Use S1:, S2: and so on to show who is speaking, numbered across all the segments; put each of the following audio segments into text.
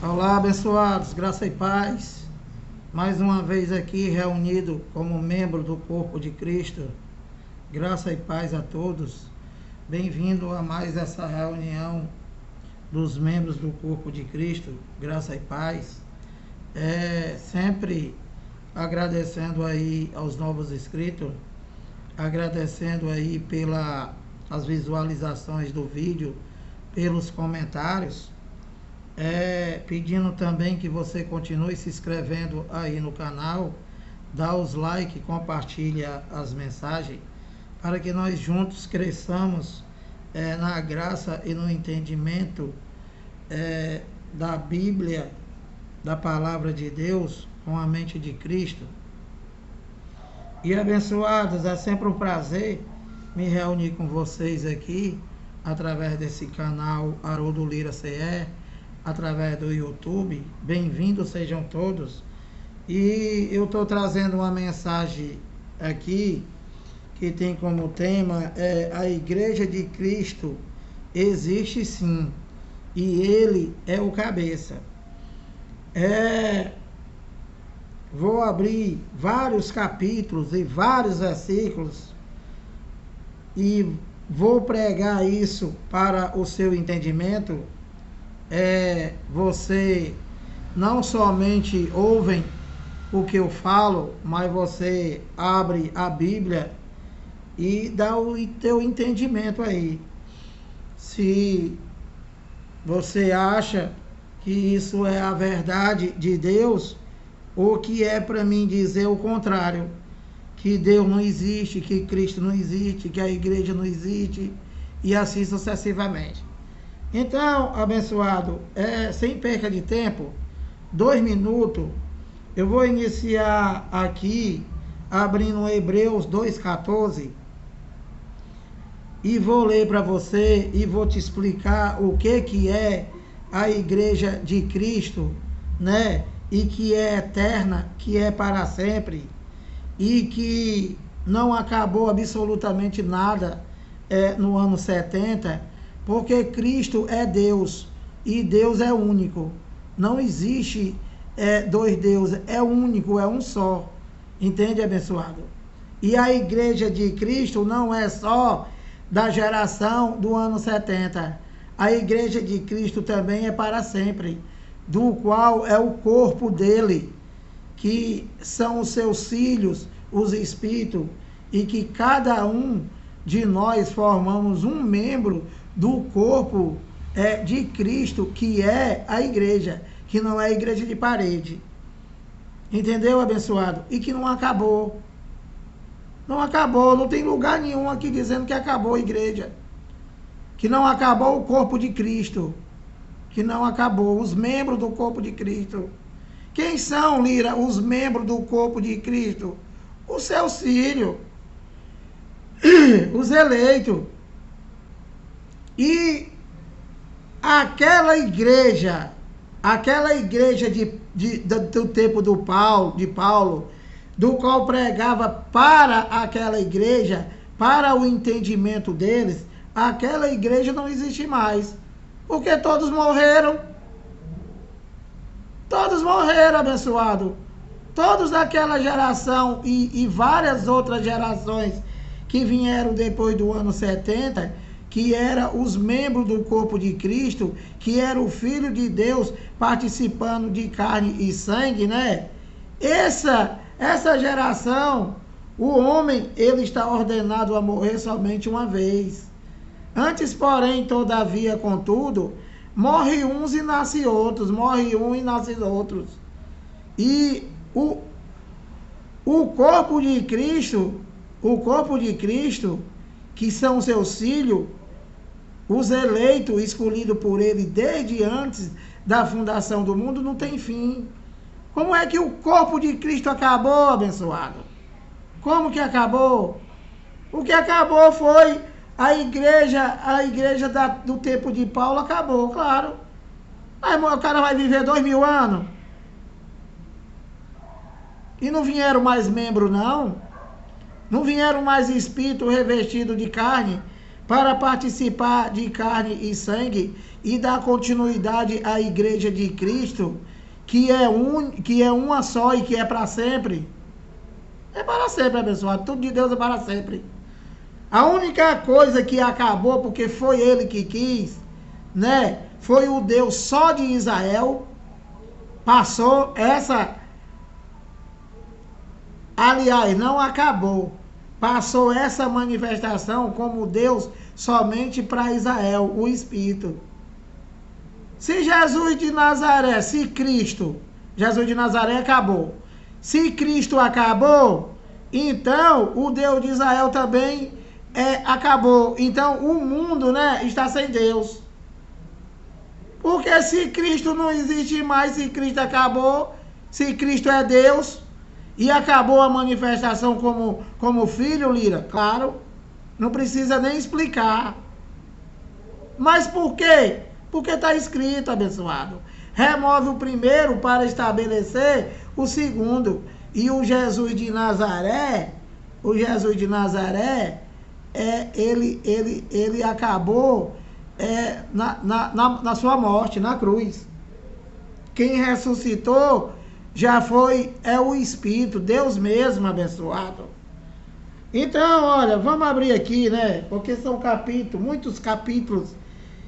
S1: Olá, abençoados, graça e paz. Mais uma vez aqui reunido como membro do corpo de Cristo. Graça e paz a todos. Bem-vindo a mais essa reunião dos membros do corpo de Cristo. Graça e paz. Sempre agradecendo aí aos novos inscritos, agradecendo aí pelas visualizações do vídeo, pelos comentários. Pedindo também que você continue se inscrevendo aí no canal, dá os likes, compartilha as mensagens, para que nós juntos cresçamos na graça e no entendimento da Bíblia, da Palavra de Deus, com a mente de Cristo. E abençoados, é sempre um prazer me reunir com vocês aqui, através desse canal Haroldo Lira CE, através do YouTube. Bem-vindos sejam todos. E eu estou trazendo uma mensagem aqui que tem como tema a Igreja de Cristo existe sim, e Ele é o cabeça. Vou abrir vários capítulos e vários versículos e vou pregar isso para o seu entendimento. Você não somente ouve o que eu falo, mas você abre a Bíblia e dá o teu entendimento aí. Se você acha que isso é a verdade de Deus, ou que é para mim dizer o contrário, que Deus não existe, que Cristo não existe, que a igreja não existe, e assim sucessivamente. Então, abençoado, sem perca de tempo, 2 minutos, eu vou iniciar aqui, abrindo Hebreus 2,14, e vou ler para você, e vou te explicar o que é a Igreja de Cristo, né? E que é eterna, que é para sempre, e que não acabou absolutamente nada no ano 70, porque Cristo é Deus, e Deus é único. Não existe dois deuses, é único, é um só. Entende, abençoado? E a Igreja de Cristo não é só da geração do ano 70. A Igreja de Cristo também é para sempre, do qual é o corpo dele, que são os seus filhos, os espíritos, e que cada um de nós formamos um membro do corpo de Cristo, que é a igreja, que não é a igreja de parede. Entendeu, abençoado? E que não acabou. Não acabou, não tem lugar nenhum aqui dizendo que acabou a igreja. Que não acabou o corpo de Cristo. Que não acabou os membros do corpo de Cristo. Quem são, Lira, os membros do corpo de Cristo? Os seus filhos, os eleitos. E aquela igreja do tempo de Paulo, do qual pregava para aquela igreja, para o entendimento deles, aquela igreja não existe mais, porque todos morreram. Todos morreram, abençoado. Todos daquela geração e várias outras gerações que vieram depois do ano 70, que eram os membros do corpo de Cristo, que era o Filho de Deus participando de carne e sangue, né? Essa geração, o homem, ele está ordenado a morrer somente uma vez. Antes, porém, todavia, contudo, morre uns e nasce outros, morre um e nasce outros. E o corpo de Cristo, que são seus filhos, os eleitos, escolhidos por ele desde antes da fundação do mundo, não tem fim. Como é que o corpo de Cristo acabou, abençoado? Como que acabou? O que acabou foi a igreja do tempo de Paulo acabou, claro. Aí o cara vai viver 2000 anos. E não vieram mais membros, não. Não vieram mais espíritos revestidos de carne para participar de carne e sangue e dar continuidade à igreja de Cristo, que é uma só e que é para sempre. É para sempre, abençoado. Tudo de Deus é para sempre. A única coisa que acabou, porque foi ele que quis, né? Foi o Deus só de Israel. Passou essa... Aliás, não acabou. Passou essa manifestação como Deus somente para Israel, o Espírito. Se Jesus de Nazaré, se Cristo, Jesus de Nazaré acabou. Se Cristo acabou, então o Deus de Israel também acabou. Então o mundo, né, está sem Deus. Porque se Cristo não existe mais, se Cristo acabou, se Cristo é Deus e acabou a manifestação como filho, Lira, claro, não precisa nem explicar. Mas por quê? Porque está escrito, abençoado. Remove o primeiro para estabelecer o segundo. E o Jesus de Nazaré, ele acabou na sua morte, na cruz. Quem ressuscitou já é o Espírito, Deus mesmo, abençoado. Então, olha, vamos abrir aqui, né? Porque são capítulos, muitos capítulos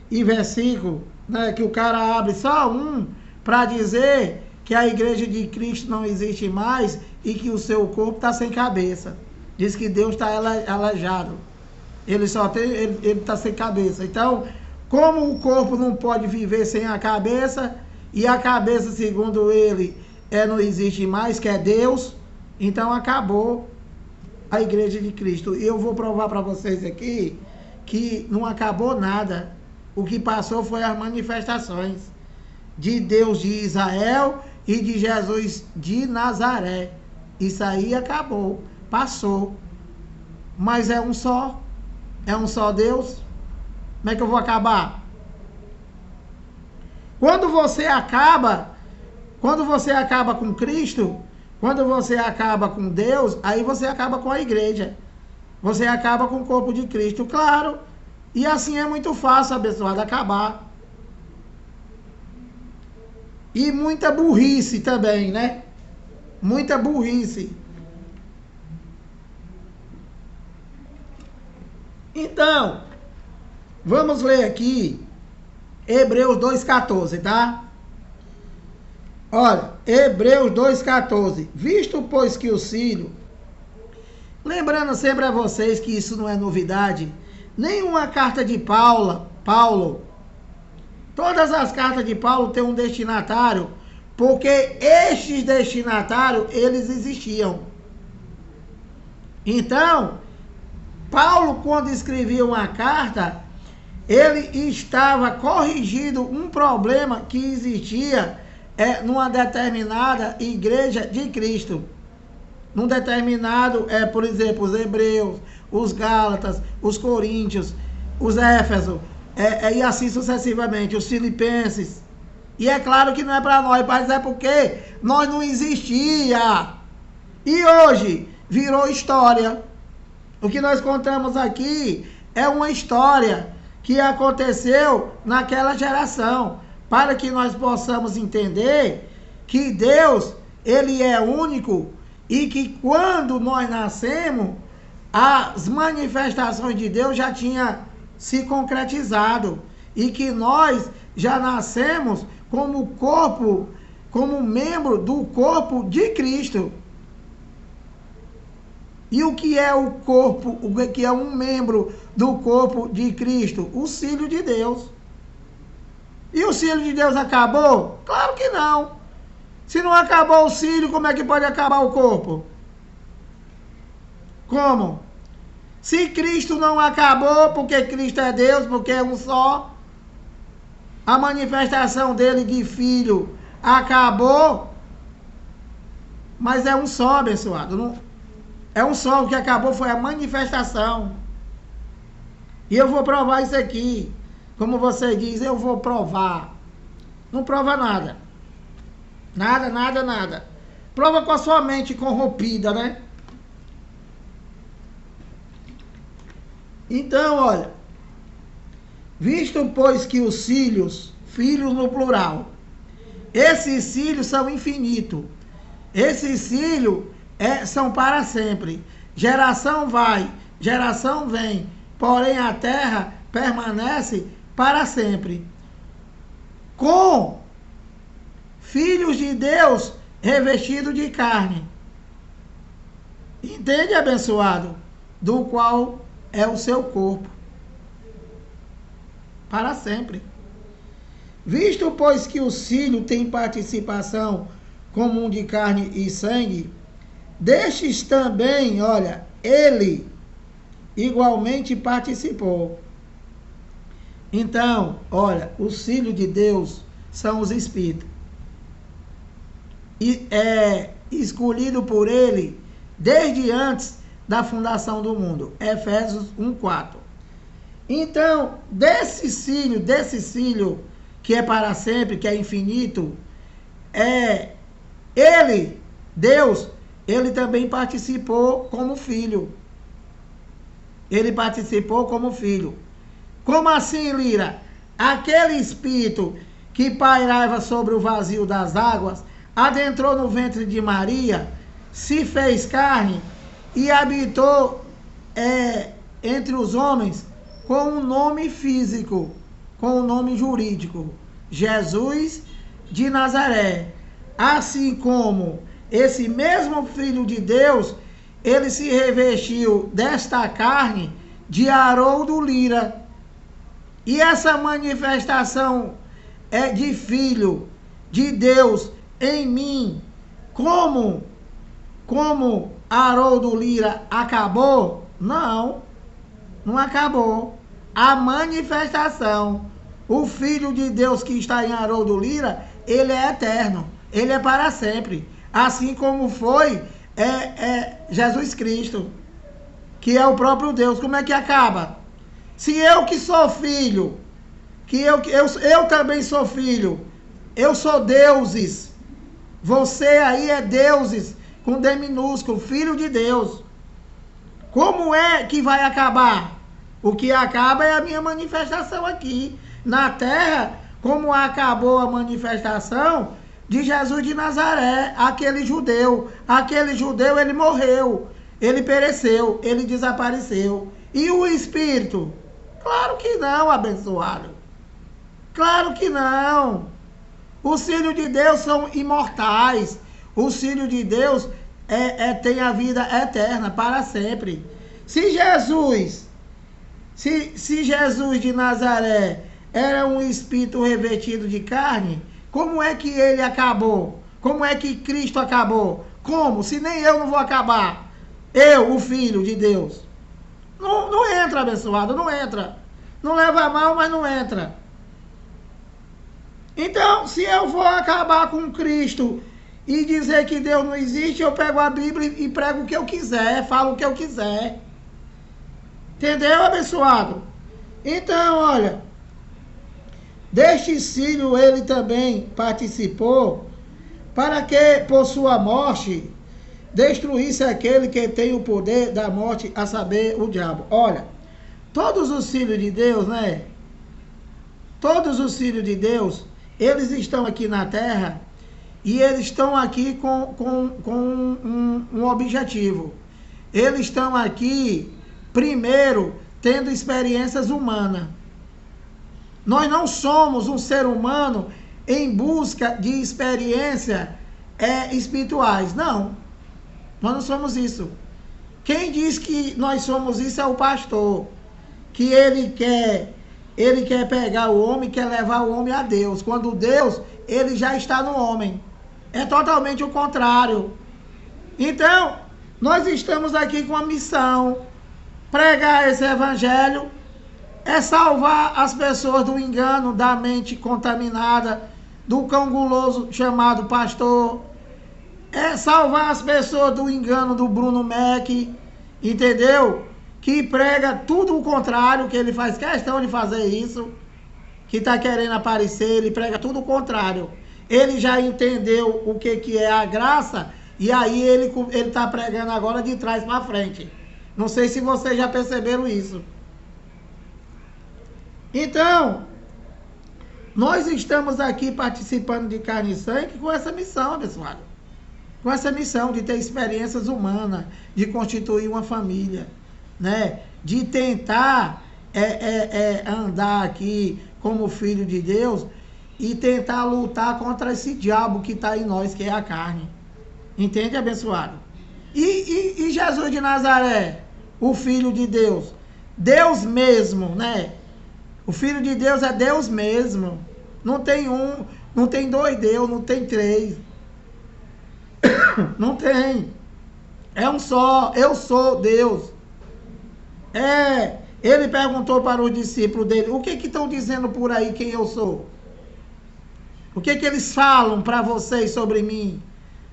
S1: e versículos, né, que o cara abre só um para dizer que a igreja de Cristo não existe mais e que o seu corpo está sem cabeça. Diz que Deus está aleijado. Ele está sem cabeça. Então, como o corpo não pode viver sem a cabeça, e a cabeça, segundo ele, não existe mais, que é Deus, então acabou a igreja de Cristo. E eu vou provar para vocês aqui que não acabou nada. O que passou foi as manifestações de Deus de Israel e de Jesus de Nazaré. Isso aí acabou, passou. Mas é um só Deus. Como é que eu vou acabar? Quando você acaba com Cristo, quando você acaba com Deus, aí você acaba com a igreja. Você acaba com o corpo de Cristo, claro. E assim é muito fácil, abençoado, acabar. E muita burrice também, né? Muita burrice. Então, vamos ler aqui Hebreus 2,14, tá? Olha, Hebreus 2,14. Visto, pois, que o filho... Lembrando sempre a vocês que isso não é novidade. Nenhuma carta de Paulo, todas as cartas de Paulo têm um destinatário, porque estes destinatários, eles existiam. Então, Paulo, quando escrevia uma carta, ele estava corrigindo um problema que existia numa determinada igreja de Cristo. Num determinado, por exemplo, os hebreus, os gálatas, os coríntios, os éfesos, e assim sucessivamente, os filipenses. E é claro que não é para nós, mas é porque nós não existia. E hoje virou história. O que nós contamos aqui é uma história que aconteceu naquela geração, para que nós possamos entender que Deus, ele é único e que quando nós nascemos, as manifestações de Deus já tinham se concretizado e que nós já nascemos como corpo, como membro do corpo de Cristo. E o que é o corpo, o que é um membro do corpo de Cristo? O Filho de Deus. E o Filho de Deus acabou? Claro que não. Se não acabou o Filho, como é que pode acabar o corpo? Como? Se Cristo não acabou, porque Cristo é Deus, porque é um só, a manifestação dele de Filho acabou, mas é um só, abençoado. Não, é um só, o que acabou foi a manifestação. E eu vou provar isso aqui. Como você diz, eu vou provar. Não prova nada. Nada, nada, nada. Prova com a sua mente corrompida, né? Então, olha, Visto, pois, que os filhos no plural, esses filhos são infinitos. Esses filhos são para sempre. Geração vai, geração vem, porém a terra permanece para sempre. Com filhos de Deus revestidos de carne. Entende, abençoado? Do qual é o seu corpo. Para sempre. Visto, pois, que os filhos têm participação comum de carne e sangue, destes também, olha, ele igualmente participou. Então, olha, os filhos de Deus são os espíritos. E é escolhido por ele desde antes da fundação do mundo. Efésios 1:4. Então, desse filho que é para sempre, que é infinito, ele, Deus, ele também participou como filho. Ele participou como filho. Como assim, Lira? Aquele espírito que pairava sobre o vazio das águas, adentrou no ventre de Maria, se fez carne e habitou entre os homens com um nome físico, com um nome jurídico, Jesus de Nazaré. Assim como esse mesmo Filho de Deus, ele se revestiu desta carne de Haroldo Lira. E essa manifestação de Filho de Deus em mim, como Haroldo Lira acabou? Não acabou. A manifestação, o Filho de Deus que está em Haroldo Lira, ele é eterno, ele é para sempre. Assim como foi Jesus Cristo, que é o próprio Deus. Como é que acaba? Se eu que sou filho, que eu também sou filho, eu sou deuses, você aí é deuses, com D minúsculo, filho de Deus. Como é que vai acabar? O que acaba é a minha manifestação aqui na terra, como acabou a manifestação de Jesus de Nazaré, aquele judeu. Aquele judeu, ele morreu, ele pereceu, ele desapareceu. E o Espírito? Claro que não, abençoado. Claro que não. Os filhos de Deus são imortais. Os filhos de Deus têm a vida eterna para sempre. Se Jesus de Nazaré era um espírito revestido de carne, como é que ele acabou? Como é que Cristo acabou? Como? Se nem eu não vou acabar. Eu, o Filho de Deus. Não entra, abençoado, não entra. Não leva a mal, mas não entra. Então, se eu vou acabar com Cristo e dizer que Deus não existe, eu pego a Bíblia e prego o que eu quiser, falo o que eu quiser. Entendeu, abençoado? Então, olha, deste filho ele também participou, para que, por sua morte, destruísse aquele que tem o poder da morte, a saber, o diabo. Olha, todos os filhos de Deus, né? Todos os filhos de Deus, eles estão aqui na terra e eles estão aqui com um objetivo. Eles estão aqui, primeiro, tendo experiências humanas. Nós não somos um ser humano em busca de experiências espirituais. Não. Nós não somos isso. Quem diz que nós somos isso é o pastor. Que ele quer pegar o homem, quer levar o homem a Deus. Quando Deus, ele já está no homem. É totalmente o contrário. Então, nós estamos aqui com a missão. Pregar esse evangelho é salvar as pessoas do engano, da mente contaminada, do cão guloso chamado pastor. É salvar as pessoas do engano do Bruno Mac, entendeu? Que prega tudo o contrário, que ele faz questão de fazer isso, que está querendo aparecer, ele prega tudo o contrário. Ele já entendeu o que é a graça, e aí ele está pregando agora de trás para frente. Não sei se vocês já perceberam isso. Então, nós estamos aqui participando de carne e sangue com essa missão, abençoado. Com essa missão de ter experiências humanas, de constituir uma família, né? De tentar andar aqui como filho de Deus e tentar lutar contra esse diabo que está em nós, que é a carne. Entende, abençoado? E Jesus de Nazaré, o Filho de Deus, Deus mesmo, né? O Filho de Deus é Deus mesmo. Não tem um, não tem dois Deus, não tem três. Não tem. É um só. Eu sou Deus. Ele perguntou para os discípulos dele: o que estão dizendo por aí quem eu sou? O que eles falam para vocês sobre mim?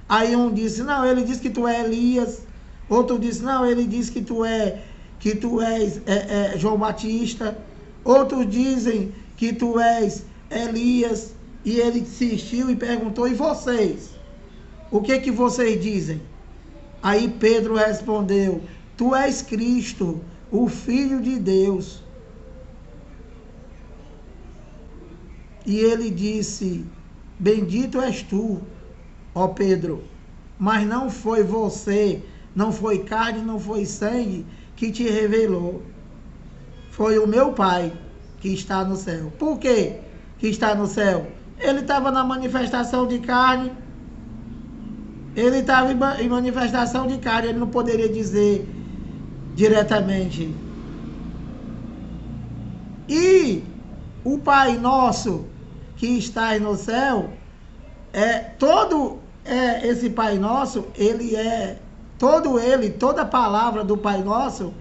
S1: Aí um disse: não, ele disse que tu é Elias. Outro disse: não, ele disse que tu és João Batista. Outros dizem que tu és Elias. E ele insistiu e perguntou: e vocês? O que vocês dizem? Aí Pedro respondeu: tu és Cristo, o Filho de Deus. E ele disse: bendito és tu, ó Pedro, mas não foi você, não foi carne, não foi sangue que te revelou. Foi o meu Pai que está no céu. Por quê que está no céu? Ele estava na manifestação de carne. Ele estava em manifestação de carne. Ele não poderia dizer diretamente. E o Pai nosso que está no céu, esse Pai nosso, ele toda a palavra do Pai nosso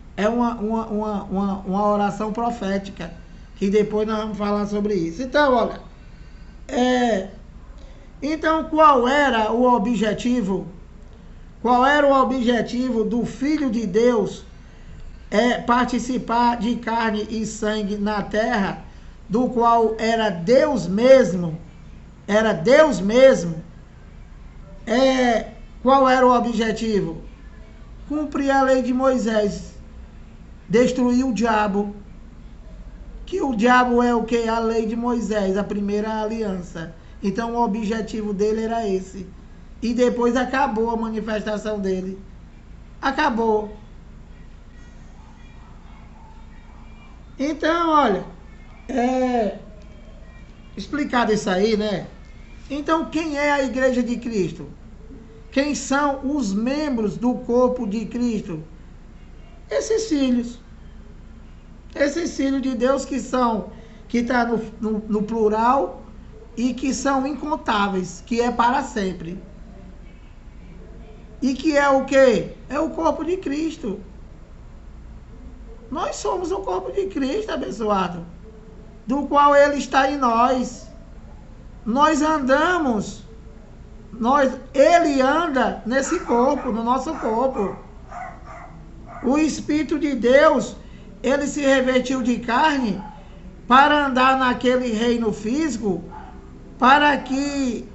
S1: é uma oração profética, que depois nós vamos falar sobre isso. Então, olha, então qual era o objetivo? Qual era o objetivo do Filho de Deus participar de carne e sangue na terra, do qual era Deus mesmo? Era Deus mesmo. Qual era o objetivo? Cumprir a lei de Moisés, destruir o diabo. Que o diabo é o que? A lei de Moisés, a primeira aliança. Então o objetivo dele era esse. E depois acabou a manifestação dele. Acabou. Então, olha, explicado isso aí, né? Então, quem é a Igreja de Cristo? Quem são os membros do corpo de Cristo? Esses filhos. Esses filhos de Deus que está no plural e que são incontáveis, que é para sempre. E que é o quê? É o corpo de Cristo. Nós somos o corpo de Cristo, abençoado, do qual Ele está em nós. Nós andamos, Ele anda nesse corpo, no nosso corpo. O Espírito de Deus, Ele se revestiu de carne para andar naquele reino físico, para que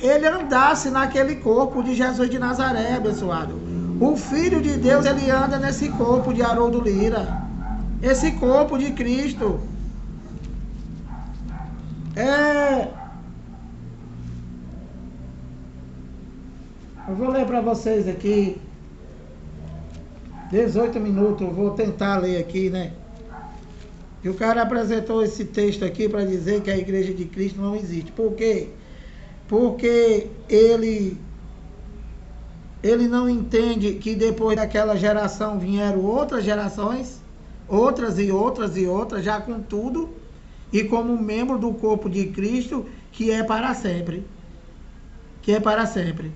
S1: Ele andasse naquele corpo de Jesus de Nazaré, abençoado. O Filho de Deus, ele anda nesse corpo de Haroldo Lira. Esse corpo de Cristo. Eu vou ler para vocês aqui. 18 minutos, eu vou tentar ler aqui, né? E o cara apresentou esse texto aqui para dizer que a Igreja de Cristo não existe. Por quê? Porque ele não entende que depois daquela geração vieram outras gerações, outras e outras e outras, já com tudo, e como membro do corpo de Cristo, que é para sempre. Que é para sempre.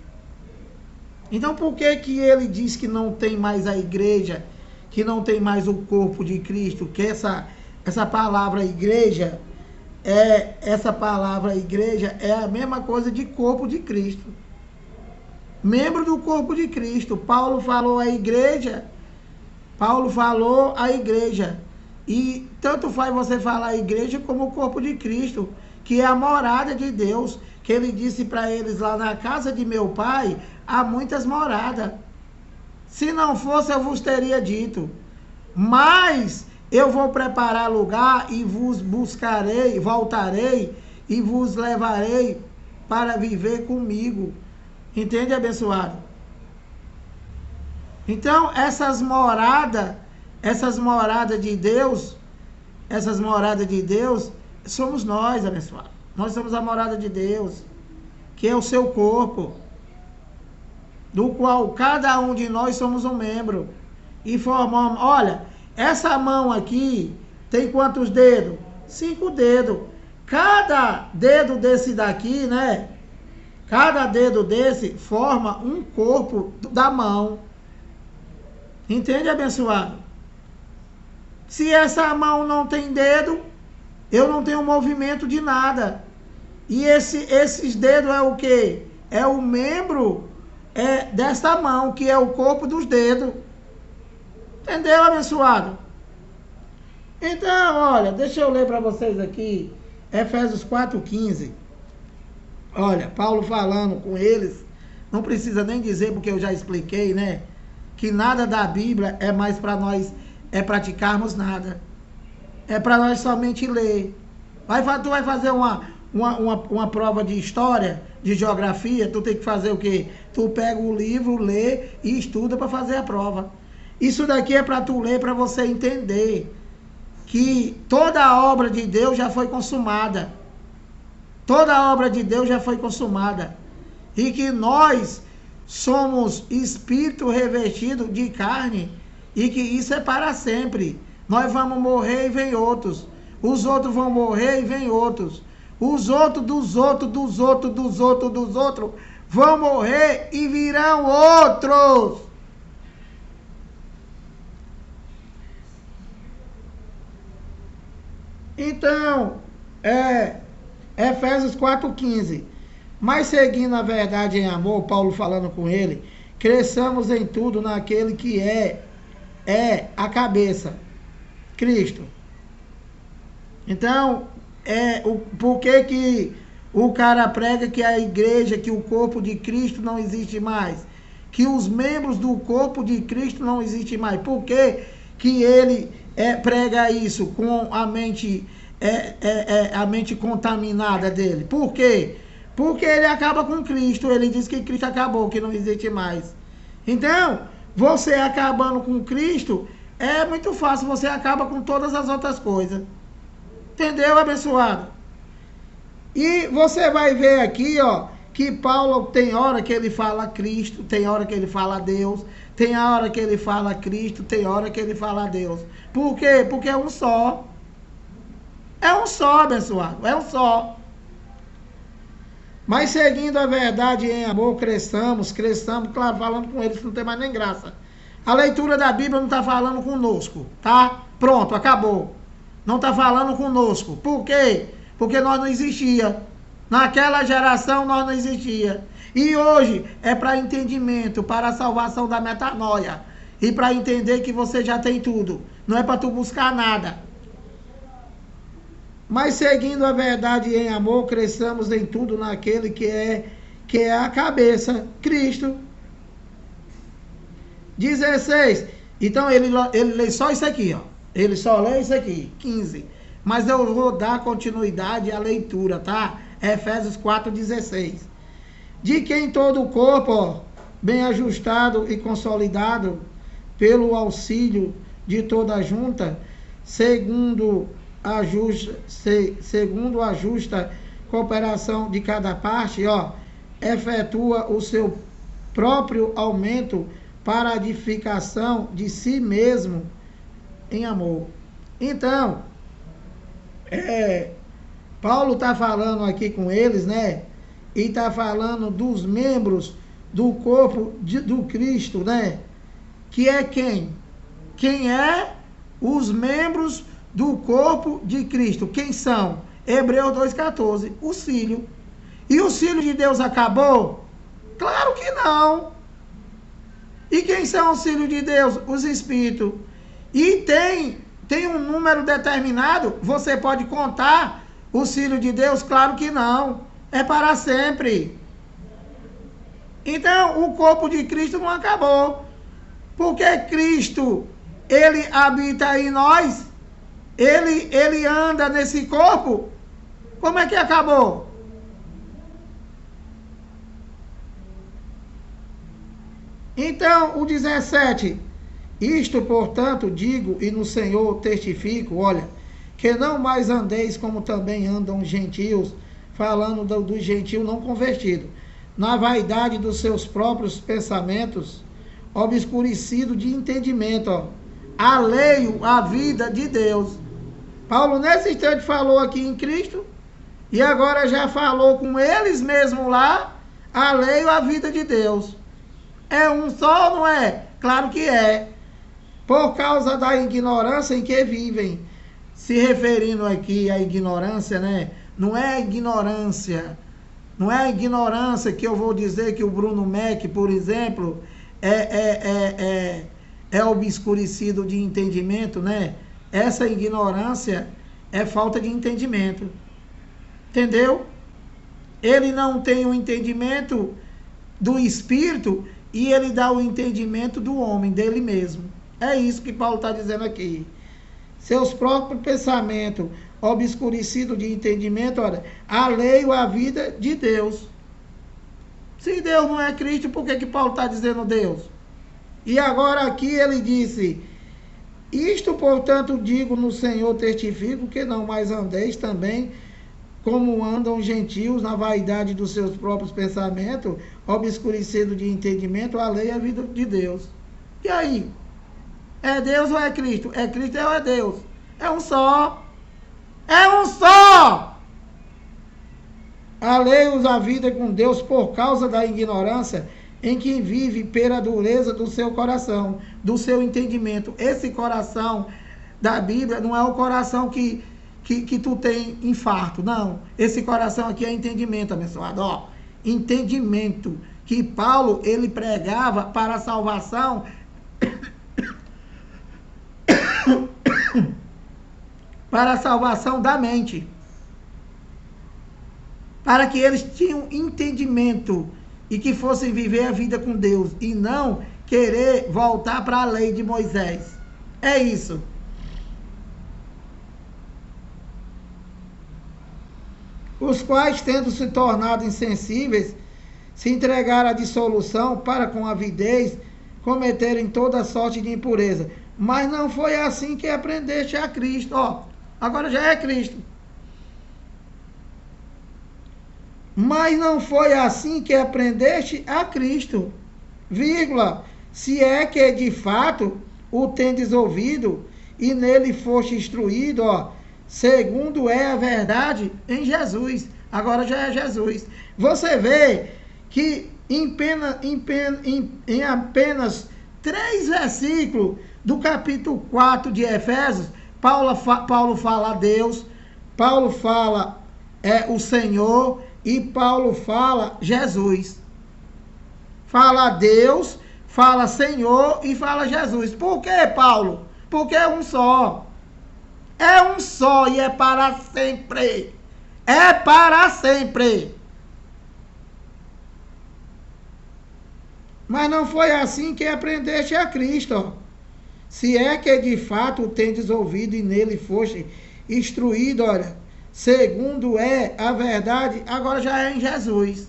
S1: Então, por que ele diz que não tem mais a igreja, que não tem mais o corpo de Cristo, que essa palavra igreja essa palavra igreja é a mesma coisa de corpo de Cristo. Membro do corpo de Cristo. Paulo falou a igreja. E tanto faz você falar a igreja como o corpo de Cristo, que é a morada de Deus, que ele disse para eles lá: na casa de meu pai há muitas moradas. Se não fosse, eu vos teria dito. Mas eu vou preparar lugar e vos buscarei, voltarei e vos levarei para viver comigo. Entende, abençoado? Então, essas moradas de Deus, somos nós, abençoado. Nós somos a morada de Deus, que é o seu corpo, do qual cada um de nós somos um membro. E formamos, olha, essa mão aqui tem quantos dedos? 5 dedos. Cada dedo desse daqui, né? Cada dedo desse forma um corpo da mão. Entende, abençoado? Se essa mão não tem dedo, eu não tenho movimento de nada. E esses dedos é o quê? É o membro desta mão, que é o corpo dos dedos. Entendeu, abençoado? Então, olha, deixa eu ler para vocês aqui, Efésios 4:15. Olha, Paulo falando com eles, não precisa nem dizer, porque eu já expliquei, né? Que nada da Bíblia é mais para nós praticarmos nada. É para nós somente ler. Tu vai fazer uma prova de história, de geografia, tu tem que fazer o quê? Tu pega o livro, lê e estuda para fazer a prova. Isso daqui é para tu ler, para você entender que toda a obra de Deus já foi consumada. Toda a obra de Deus já foi consumada. E que nós somos espírito revestido de carne e que isso é para sempre. Nós vamos morrer e vem outros. Os outros vão morrer e vem outros. Os outros dos outros vão morrer e virão outros. Então, Efésios 4:15. Mas seguindo a verdade em amor, Paulo falando com ele, cresçamos em tudo naquele que é a cabeça, Cristo. Então, por que o cara prega que a igreja, que o corpo de Cristo não existe mais? Que os membros do corpo de Cristo não existem mais? Por que ele prega isso com a mente contaminada dele? Por quê? Porque ele acaba com Cristo. Ele diz que Cristo acabou, que não existe mais. Então, você acabando com Cristo, é muito fácil, você acaba com todas as outras coisas. Entendeu, abençoado? E você vai ver aqui, ó, que Paulo tem hora que ele fala Cristo, tem hora que ele fala Deus, tem hora que ele fala Cristo, tem hora que ele fala Deus. Por quê? Porque é um só. É um só, abençoado, é um só. Mas seguindo a verdade em amor, cresçamos, claro, falando com eles, não tem mais nem graça. A leitura da Bíblia não está falando conosco, tá? Pronto, acabou. Não está falando conosco. Por quê? Porque nós não existia. Naquela geração nós não existia. E hoje é para entendimento, para a salvação da metanoia. E para entender que você já tem tudo. Não é para tu buscar nada. Mas seguindo a verdade em amor, cresçamos em tudo naquele que é a cabeça, Cristo. 16. Então ele lê só isso aqui, ó. Ele só lê isso aqui, 15. Mas eu vou dar continuidade à leitura, tá? Efésios 4:16. De quem todo o corpo, ó, bem ajustado e consolidado pelo auxílio de toda a junta, segundo a justa cooperação de cada parte, ó, efetua o seu próprio aumento para a edificação de si mesmo em amor. Então, Paulo está falando aqui com eles, né? E está falando dos membros do corpo do Cristo, né? Que é quem? Quem é os membros do corpo de Cristo? Quem são? Hebreus 2:14, os filhos. E os filhos de Deus acabou? Claro que não. E quem são os filhos de Deus? Os espíritos. E tem um número determinado? Você pode contar os filhos de Deus? Claro que não. É para sempre. Então, o corpo de Cristo não acabou. Porque Cristo, ele habita em nós, ele anda nesse corpo. Como é que acabou? Então, o 17, isto, portanto, digo e no Senhor testifico, olha, que não mais andeis como também andam os gentios, falando do gentio não convertido, na vaidade dos seus próprios pensamentos, obscurecido de entendimento, ó, alheio à vida de Deus. Paulo nesse instante falou aqui em Cristo, e agora já falou com eles mesmos lá, alheio à vida de Deus. É um só, não é? Claro que é. Por causa da ignorância em que vivem. Se referindo aqui à ignorância, né? Não é a ignorância. Não é a ignorância que eu vou dizer que o Bruno Mac, por exemplo, é obscurecido de entendimento, né? Essa ignorância é falta de entendimento. Entendeu? Ele não tem o entendimento do Espírito e ele dá o entendimento do homem, dele mesmo. É isso que Paulo está dizendo aqui. Seus próprios pensamentos, obscurecido de entendimento, olha, alheio à vida de Deus. Se Deus não é Cristo, por que Paulo está dizendo Deus? E agora aqui ele disse, isto, portanto, digo no Senhor, testifico, que não mais andeis também como andam os gentios na vaidade dos seus próprios pensamentos, obscurecido de entendimento, alheio à vida de Deus. E aí? É Deus ou é Cristo? É Cristo ou é Deus? É um só. É um só! Alheios à vida com Deus por causa da ignorância em que vive pela dureza do seu coração, do seu entendimento. Esse coração da Bíblia não é o coração que tu tem infarto, não. Esse coração aqui é entendimento, abençoado. Ó, entendimento. Que Paulo, ele pregava para a salvação para a salvação da mente. Para que eles tinham entendimento e que fossem viver a vida com Deus e não querer voltar para a lei de Moisés. É isso. Os quais, tendo se tornado insensíveis, se entregaram à dissolução para com avidez cometerem toda sorte de impureza. Mas não foi assim que aprendeste a Cristo. Ó, agora já é Cristo. Mas não foi assim que aprendeste a Cristo, vírgula, se é que de fato o tendes ouvido e nele foste instruído, ó, segundo é a verdade em Jesus. Agora já é Jesus. Você vê que em apenas 3 versículos do capítulo 4 de Efésios, Paulo fala a Deus, Paulo fala o Senhor e Paulo fala Jesus. Fala Deus, fala Senhor e fala Jesus. Por que, Paulo? Porque é um só. É um só e é para sempre. É para sempre. Mas não foi assim que aprendeste a Cristo. Ó. Se é que de fato o tendes ouvido e nele foste instruído, olha, segundo é a verdade, agora já é em Jesus.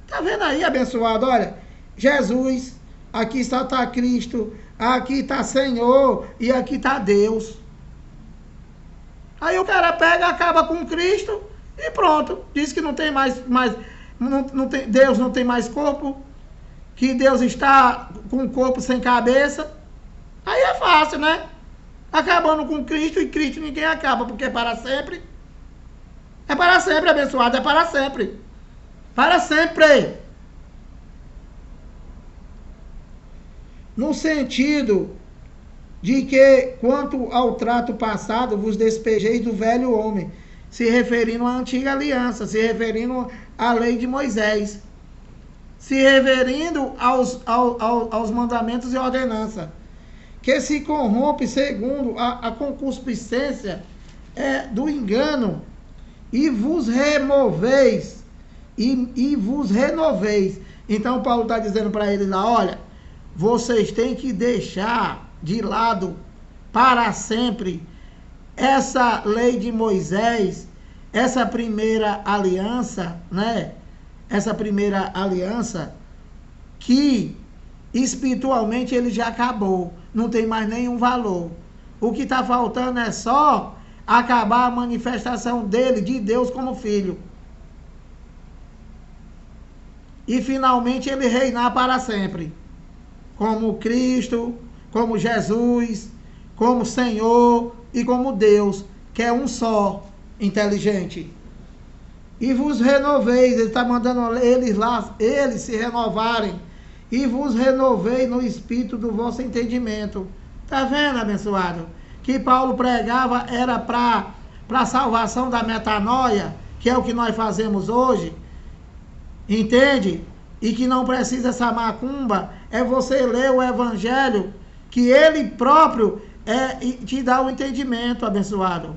S1: Tá vendo aí, abençoado? Olha, Jesus, aqui está Cristo, aqui está Senhor e aqui está Deus. Aí o cara pega, acaba com Cristo e pronto. Diz que não tem Deus não tem mais corpo, que Deus está com o corpo sem cabeça. Aí é fácil, né? Acabando com Cristo, e Cristo ninguém acaba, porque é para sempre. É para sempre, abençoado, é para sempre. Para sempre. No sentido de que, quanto ao trato passado, vos despejeis do velho homem, se referindo à antiga aliança, se referindo à lei de Moisés, se referindo aos mandamentos e ordenanças, que se corrompe segundo a concupiscência do engano, e vos removeis, e vos renoveis. Então Paulo está dizendo para ele lá, olha, vocês têm que deixar de lado para sempre essa lei de Moisés, essa primeira aliança, né? Essa primeira aliança que espiritualmente ele já acabou, não tem mais nenhum valor. O que está faltando é só acabar a manifestação dele, de Deus como filho. E finalmente ele reinar para sempre. Como Cristo, como Jesus, como Senhor e como Deus, que é um só, inteligente. E vos renoveis, ele está mandando eles se renovarem. E vos renovei no espírito do vosso entendimento. Está vendo, abençoado? Que Paulo pregava era para a salvação da metanoia, que é o que nós fazemos hoje. Entende? E que não precisa essa macumba, é você ler o evangelho, que ele próprio te dá o entendimento, abençoado.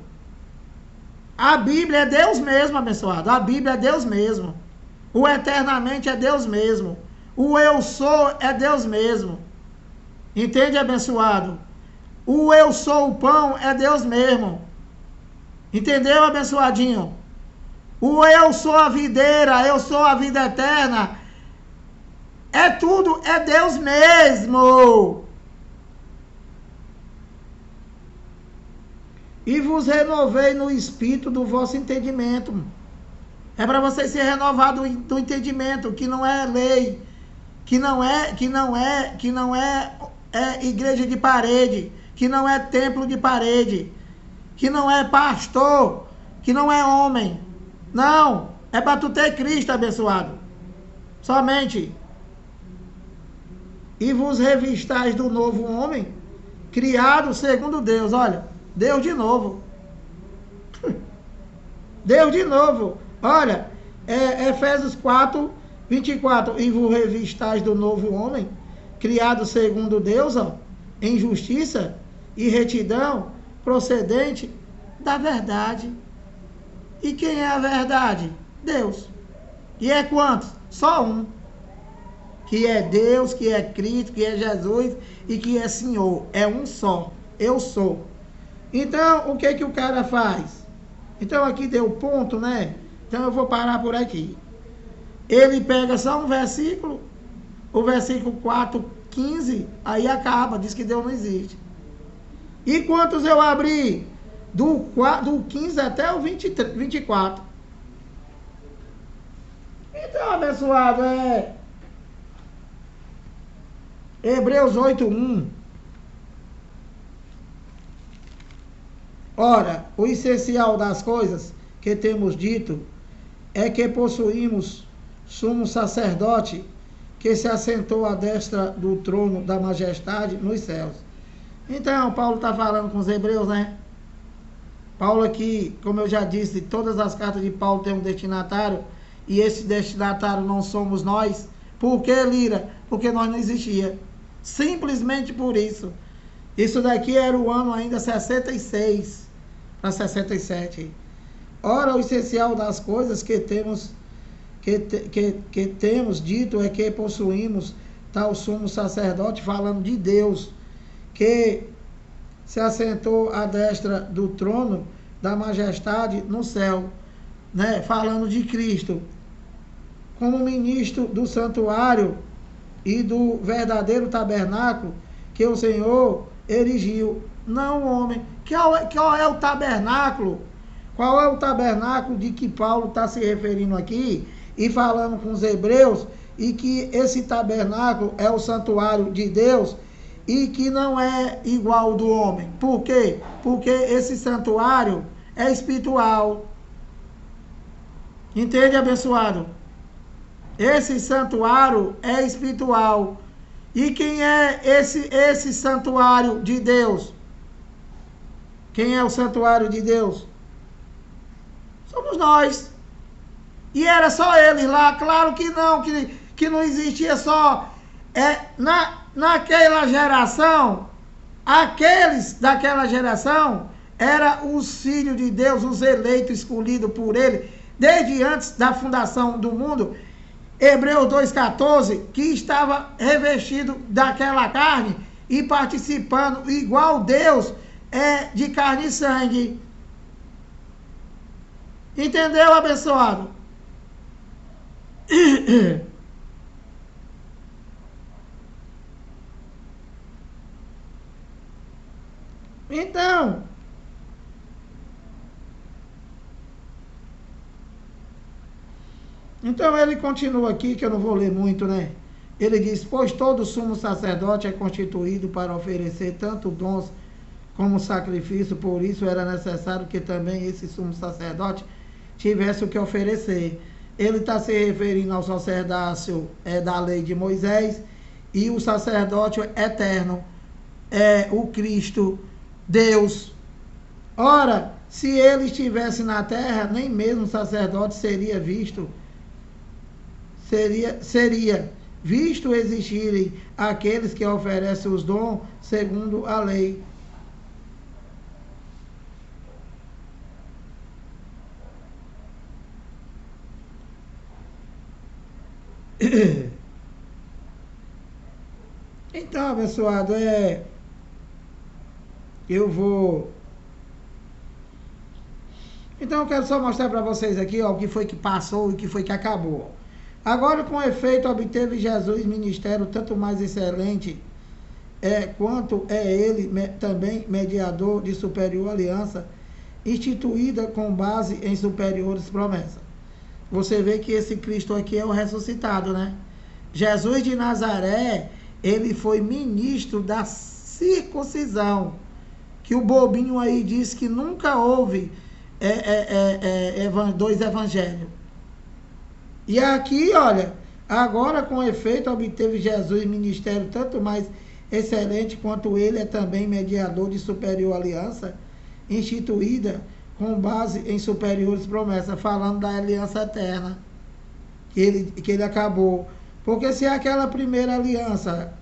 S1: A Bíblia é Deus mesmo, abençoado. A Bíblia é Deus mesmo. O eternamente é Deus mesmo. O eu sou é Deus mesmo. Entende, abençoado? O eu sou o pão é Deus mesmo. Entendeu, abençoadinho? O eu sou a videira, eu sou a vida eterna. É tudo, é Deus mesmo. E vos renovei no espírito do vosso entendimento. É para vocês se renovar do entendimento, que não é lei, que não é igreja de parede, que não é templo de parede, que não é pastor, que não é homem. Não, é para tu ter Cristo, abençoado. Somente. E vos revistais do novo homem, criado segundo Deus. Olha, Deus de novo. Deus de novo. Olha, Efésios 4, 24. E vos revistais do novo homem, criado segundo Deus, ó, em justiça e retidão, procedente da verdade. E quem é a verdade? Deus. E é quantos? Só um. Que é Deus, que é Cristo, que é Jesus e que é Senhor. É um só. Eu sou. Então, o que o cara faz? Então, aqui deu ponto, né? Então, eu vou parar por aqui. Ele pega só um versículo, o versículo 4, 15, aí acaba, diz que Deus não existe. E quantos eu abri? Do 15 até o 24. Então, abençoado, Hebreus 8:1. Ora, o essencial das coisas que temos dito é que possuímos sumo sacerdote que se assentou à destra do trono da majestade nos céus. Então, Paulo está falando com os hebreus, né? Paulo aqui, como eu já disse, todas as cartas de Paulo têm um destinatário, e esse destinatário não somos nós. Por que, Lira? Porque nós não existia. Simplesmente por isso. Isso daqui era o ano ainda 66 para 67. Ora, o essencial das coisas que temos dito é que possuímos tal sumo sacerdote, falando de Deus, que se assentou à destra do trono da majestade no céu, né? Falando de Cristo, como ministro do santuário e do verdadeiro tabernáculo que o Senhor erigiu, não o homem. Qual é o tabernáculo? Qual é o tabernáculo de que Paulo está se referindo aqui e falando com os hebreus, e que esse tabernáculo é o santuário de Deus e que não é igual ao do homem? Por quê? Porque esse santuário é espiritual. Entende, abençoado? Esse santuário é espiritual. E quem é esse santuário de Deus? Quem é o santuário de Deus? Somos nós. E era só eles lá? Claro que não, que não existia só. Naquela geração, aqueles daquela geração eram os filhos de Deus, os eleitos escolhidos por ele, desde antes da fundação do mundo. Hebreus 2,14, que estava revestido daquela carne e participando igual Deus é de carne e sangue. Entendeu, abençoado? Então ele continua aqui, que eu não vou ler muito, né? Ele diz, pois todo sumo sacerdote é constituído para oferecer tanto dons como sacrifício, por isso era necessário que também esse sumo sacerdote tivesse o que oferecer. Ele está se referindo ao sacerdócio da lei de Moisés e o sacerdócio eterno, o Cristo, Deus. Ora, se ele estivesse na terra, nem mesmo o sacerdote seria visto existirem aqueles que oferecem os dons segundo a lei. Então, abençoado, eu vou... Então, eu quero só mostrar para vocês aqui, ó, o que foi que passou e o que foi que acabou. Agora, com efeito, obteve Jesus ministério tanto mais excelente, quanto é ele também mediador de superior aliança, instituída com base em superiores promessas. Você vê que esse Cristo aqui é o ressuscitado, né? Jesus de Nazaré, ele foi ministro da circuncisão, que o bobinho aí diz que nunca houve dois evangelhos. E aqui, olha, agora com efeito obteve Jesus ministério tanto mais excelente quanto ele é também mediador de superior aliança, instituída com base em superiores promessas, falando da aliança eterna, que ele acabou. Porque se aquela primeira aliança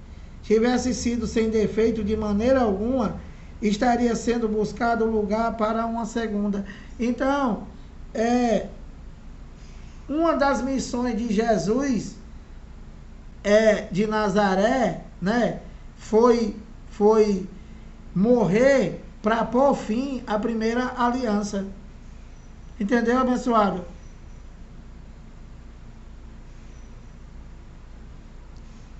S1: tivesse sido sem defeito de maneira alguma, estaria sendo buscado lugar para uma segunda. Então, uma das missões de Jesus de Nazaré, né, foi morrer para pôr fim à primeira aliança. Entendeu, abençoado?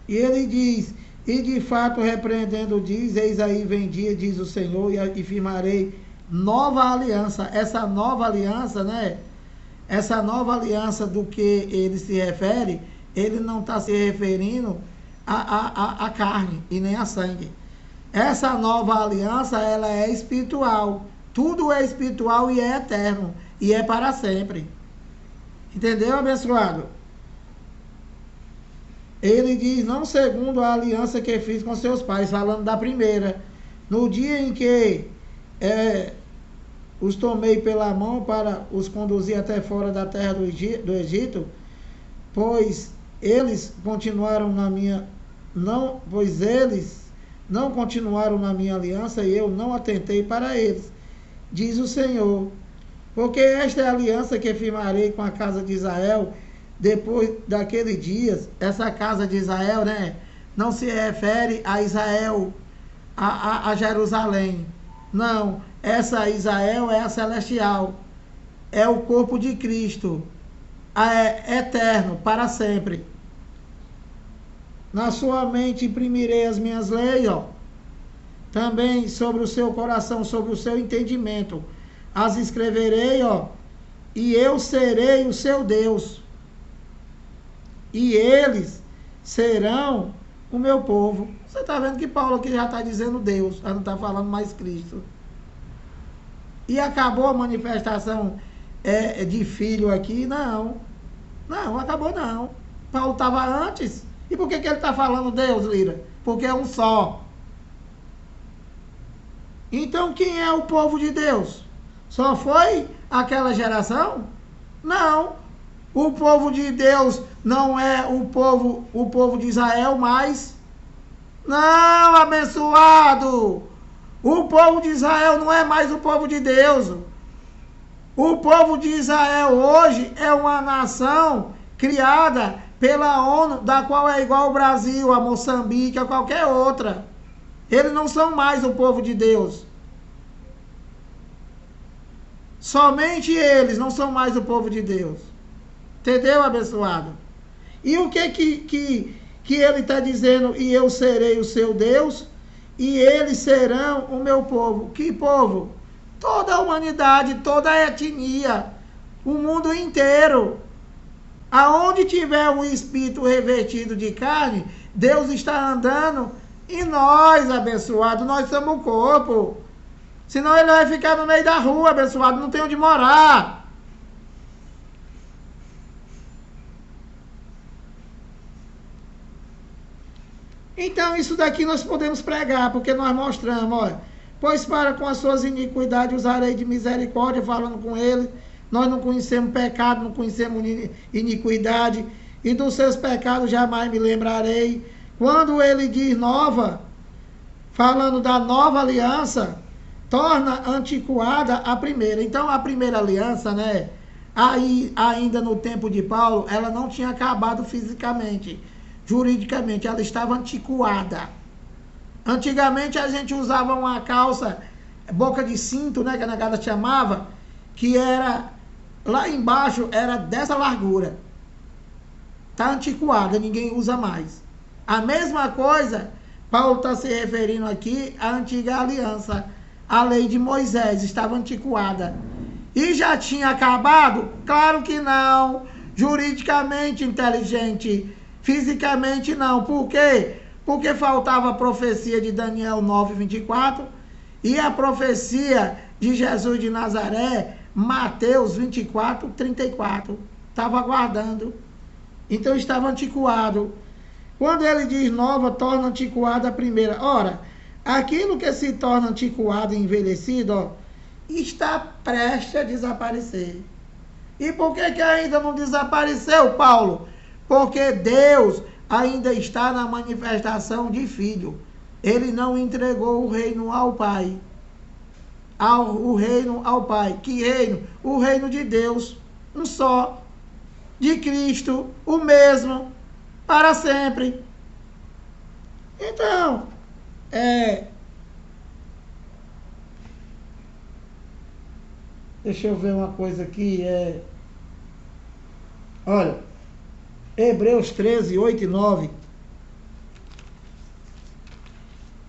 S1: E ele diz, e de fato repreendendo diz, eis aí vem dia, diz o Senhor, e firmarei nova aliança. Essa nova aliança, né? Essa nova aliança do que ele se refere, ele não está se referindo a carne e nem a sangue. Essa nova aliança, ela é espiritual. Tudo é espiritual e é eterno. E é para sempre. Entendeu, abençoado? Ele diz, não segundo a aliança que fiz com seus pais, falando da primeira. No dia em que os tomei pela mão para os conduzir até fora da terra do Egito, pois eles continuaram na minha aliança e eu não atentei para eles, diz o Senhor. Porque esta é a aliança que firmarei com a casa de Israel depois daqueles dias. Essa casa de Israel, né, não se refere a Israel, a Jerusalém. Não, essa Israel é a celestial, é o corpo de Cristo, é eterno, para sempre. Na sua mente imprimirei as minhas leis, ó, também sobre o seu coração, sobre o seu entendimento. As escreverei, ó, e eu serei o seu Deus. E eles serão o meu povo. Você está vendo que Paulo aqui já está dizendo Deus, já não está falando mais Cristo. E acabou a manifestação de filho aqui? Não. Não, acabou não. Paulo estava antes. E por que ele está falando Deus, Lira? Porque é um só. Então quem é o povo de Deus? Só foi aquela geração? Não. O povo de Deus não é o povo de Israel mais. Não, abençoado. O povo de Israel não é mais o povo de Deus. O povo de Israel hoje é uma nação criada pela ONU, da qual é igual ao Brasil, a Moçambique, a qualquer outra. Eles não são mais o povo de Deus. Somente eles não são mais o povo de Deus. Entendeu, abençoado? E o que ele está dizendo? E eu serei o seu Deus, e eles serão o meu povo. Que povo? Toda a humanidade, toda a etnia, o mundo inteiro. Aonde tiver um espírito revestido de carne, Deus está andando em nós, abençoado. Nós somos o corpo. Senão ele vai ficar no meio da rua, abençoado, não tem onde morar. Então, isso daqui nós podemos pregar, porque nós mostramos, olha, pois para com as suas iniquidades usarei de misericórdia, falando com ele. Nós não conhecemos pecado, não conhecemos iniquidade, e dos seus pecados jamais me lembrarei. Quando ele diz nova, falando da nova aliança, torna antiquada a primeira. Então, a primeira aliança, né, aí, ainda no tempo de Paulo, ela não tinha acabado fisicamente, juridicamente, ela estava antiquada. Antigamente, a gente usava uma calça, boca de cinto, né, que a negada chamava, que era, lá embaixo, era dessa largura. Está antiquada, ninguém usa mais. A mesma coisa, Paulo está se referindo aqui à antiga aliança. A lei de Moisés estava antiquada. E já tinha acabado? Claro que não. Juridicamente inteligente. Fisicamente não. Por quê? Porque faltava a profecia de Daniel 9:24 e a profecia de Jesus de Nazaré, Mateus 24:34. Estava aguardando. Então estava antiquado. Quando ele diz nova, torna antiquada a primeira. Ora, aquilo que se torna antiquado e envelhecido, ó, está prestes a desaparecer. E por que ainda não desapareceu, Paulo? Porque Deus ainda está na manifestação de Filho. Ele não entregou o reino ao Pai. O reino ao Pai. Que reino? O reino de Deus. Um só. De Cristo. O mesmo. Para sempre. Então, deixa eu ver uma coisa aqui. Olha, Hebreus 13, 8 e 9.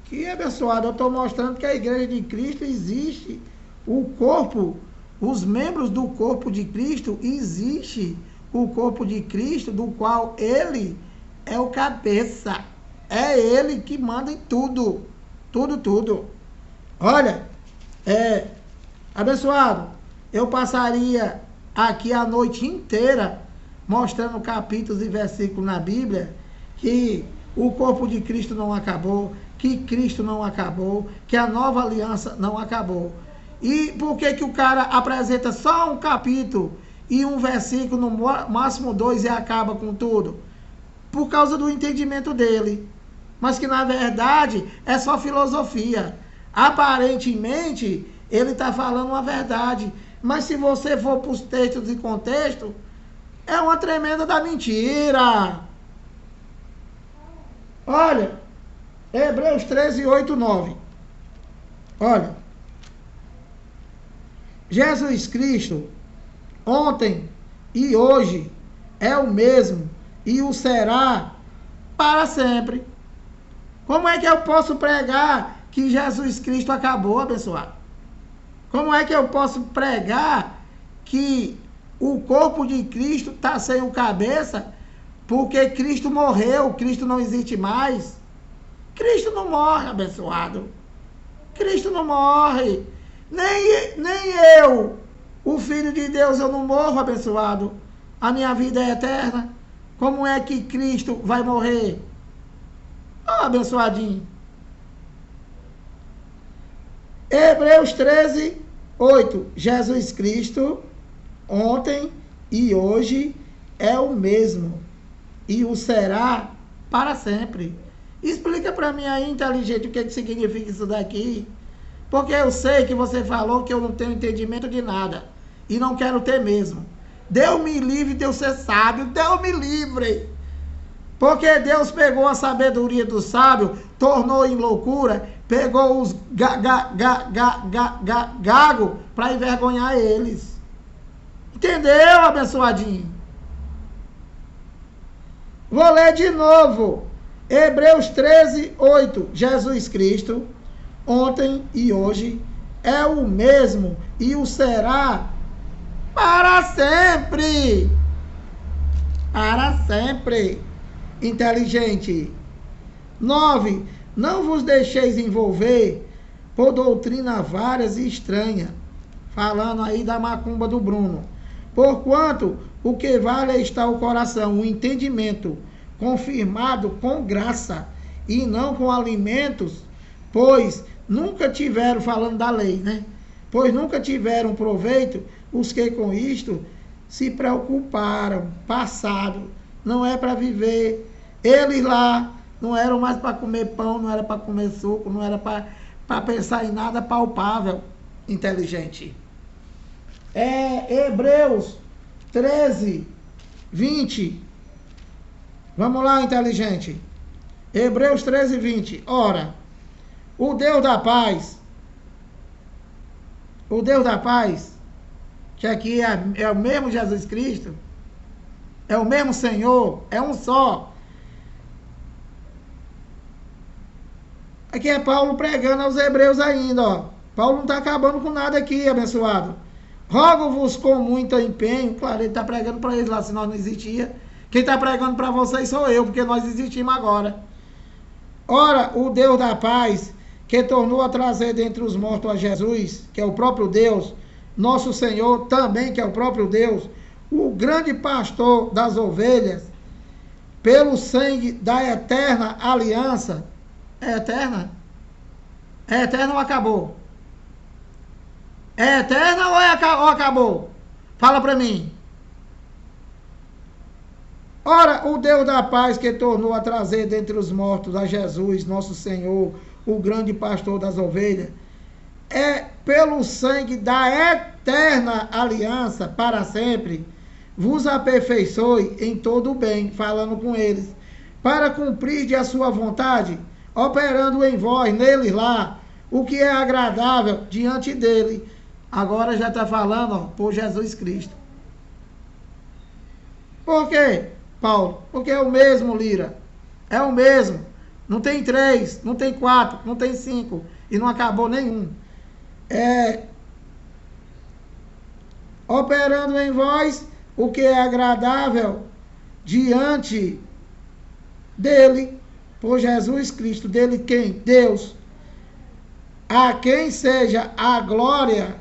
S1: Que abençoado, eu estou mostrando que a igreja de Cristo existe. O corpo, os membros do corpo de Cristo, existe o corpo de Cristo, do qual ele é o cabeça. É ele que manda em tudo. Tudo, tudo. Olha, abençoado, eu passaria aqui a noite inteira mostrando capítulos e versículos na Bíblia que o corpo de Cristo não acabou, que Cristo não acabou, que a nova aliança não acabou. E por que o cara apresenta só um capítulo e um versículo, no máximo 2, e acaba com tudo? Por causa do entendimento dele. Mas que na verdade é só filosofia. Aparentemente ele está falando uma verdade. Mas se você for para os textos e contexto, é uma tremenda da mentira. Olha, Hebreus 13, 8, 9. Olha, Jesus Cristo, ontem e hoje, é o mesmo e o será para sempre. Como é que eu posso pregar que Jesus Cristo acabou, abençoado? Como é que eu posso pregar que o corpo de Cristo está sem o cabeça porque Cristo morreu, Cristo não existe mais? Cristo não morre, abençoado. Cristo não morre. Nem eu, o Filho de Deus, eu não morro, abençoado. A minha vida é eterna. Como é que Cristo vai morrer? Oh, abençoadinho. Hebreus 13, 8. Jesus Cristo, ontem e hoje, é o mesmo. E o será para sempre. Explica para mim aí, inteligente, o que significa isso daqui. Porque eu sei que você falou que eu não tenho entendimento de nada. E não quero ter mesmo. Deus me livre de eu ser sábio. Deus me livre. Porque Deus pegou a sabedoria do sábio, tornou em loucura, pegou os gago para envergonhar eles. Entendeu, abençoadinho? Vou ler de novo. Hebreus 13, 8. Jesus Cristo, ontem e hoje, é o mesmo e o será para sempre. Para sempre. Inteligente. 9. Não vos deixeis envolver por doutrina várias e estranha. Falando aí da macumba do Bruno. Porquanto o que vale está o coração, o entendimento, confirmado com graça e não com alimentos, pois nunca tiveram, falando da lei, né? Pois nunca tiveram proveito os que com isto se preocuparam, passado, não é para viver. Eles lá não eram mais para comer pão, não era para comer suco, não era para pensar em nada palpável, inteligente. Hebreus 13, 20. Vamos lá, inteligente. Hebreus 13, 20. Ora, o Deus da paz, que aqui é o mesmo Jesus Cristo, é o mesmo Senhor, é um só. Aqui é Paulo pregando aos hebreus ainda, ó. Paulo não está acabando com nada aqui, abençoado. Rogo-vos com muito empenho. Claro, ele está pregando para eles lá, se nós não existia. Quem está pregando para vocês sou eu, porque nós existimos agora. Ora, o Deus da paz, que tornou a trazer dentre os mortos a Jesus, que é o próprio Deus, nosso Senhor também, que é o próprio Deus, o grande pastor das ovelhas, pelo sangue da eterna aliança. É eterna? É eterna ou acabou? É eterna ou acabou? Fala para mim. Ora, o Deus da paz que tornou a trazer dentre os mortos a Jesus, nosso Senhor, o grande pastor das ovelhas, é pelo sangue da eterna aliança para sempre, vos aperfeiçoe em todo o bem, falando com eles, para cumprir a sua vontade, operando em vós, neles lá, o que é agradável diante dele. Agora já está falando, ó, por Jesus Cristo. Por quê, Paulo? Porque é o mesmo, Lira. É o mesmo. Não tem 3, não tem 4, não tem 5. E não acabou nenhum. Operando em vós o que é agradável diante dele, por Jesus Cristo. Dele quem? Deus. A quem seja a glória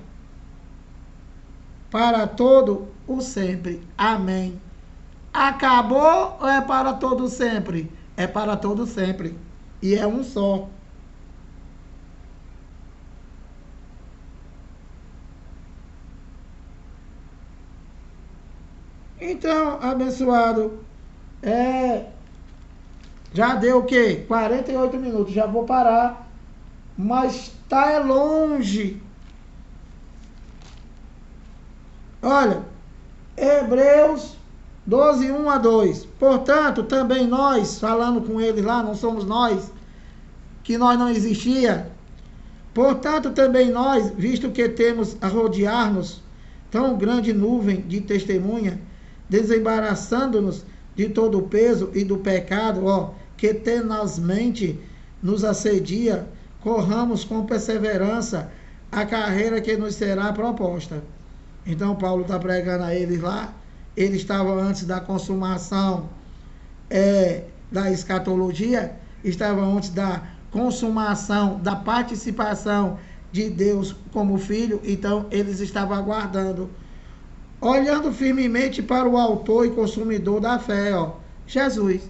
S1: para todo o sempre. Amém. Acabou ou é para todo sempre? É para todo sempre. E é um só. Então, abençoado, já deu o quê? 48 minutos. Já vou parar. Mas está longe. Olha, Hebreus 12, 1 a 2. Portanto, também nós, falando com ele lá, não somos nós, que nós não existia. Portanto, também nós, visto que temos a rodear-nos tão grande nuvem de testemunha, desembaraçando-nos de todo o peso e do pecado, que tenazmente nos assedia, corramos com perseverança a carreira que nos será proposta. Então Paulo está pregando a eles lá. Ele estava antes da consumação da escatologia, estava antes da consumação, da participação de Deus como filho. Então eles estavam aguardando, olhando firmemente para o autor e consumidor da fé, Jesus,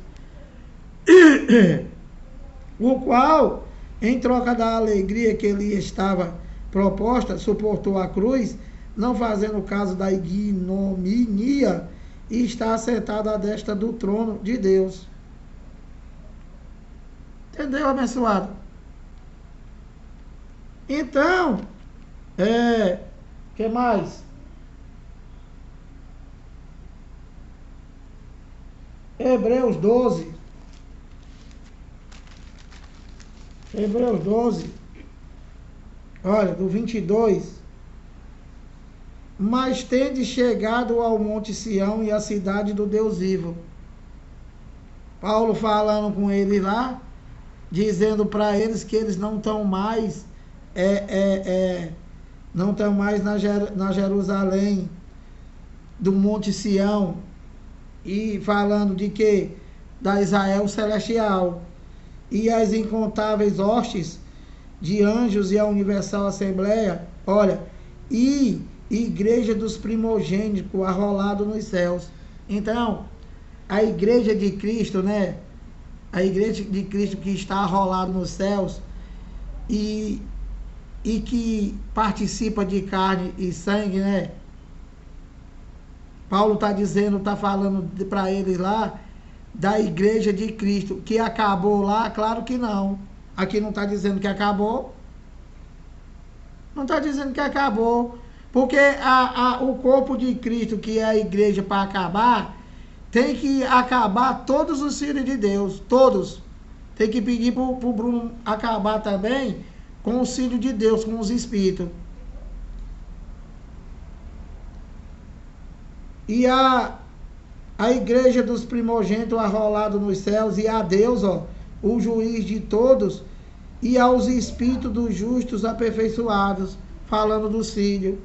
S1: o qual, em troca da alegria que lhe estava proposta, suportou a cruz, não fazendo caso da ignominia, e está assentado à destra do trono de Deus. Entendeu, abençoado? Então, que mais? Hebreus 12, Hebreus 12, olha, do 22. Mas tende chegado ao Monte Sião e à cidade do Deus vivo. Paulo falando com eles lá, dizendo para eles que eles não estão mais não estão mais na Jerusalém do Monte Sião, e falando de que? Da Israel celestial, e as incontáveis hostes de anjos e a universal assembleia, olha, e igreja dos primogênitos arrolado nos céus. Então, a igreja de Cristo, né? A igreja de Cristo que está arrolado nos céus e que participa de carne e sangue, né? Paulo está dizendo, está falando para eles lá da igreja de Cristo, que acabou lá? Claro que não. Aqui não está dizendo que acabou. Não está dizendo que acabou. Porque o corpo de Cristo, que é a igreja, para acabar, tem que acabar todos os filhos de Deus. Todos. Tem que pedir para o Bruno acabar também com os filhos de Deus, com os espíritos. E a igreja dos primogênitos arrolado nos céus, e a Deus, ó, o juiz de todos, e aos espíritos dos justos aperfeiçoados, falando dos filhos,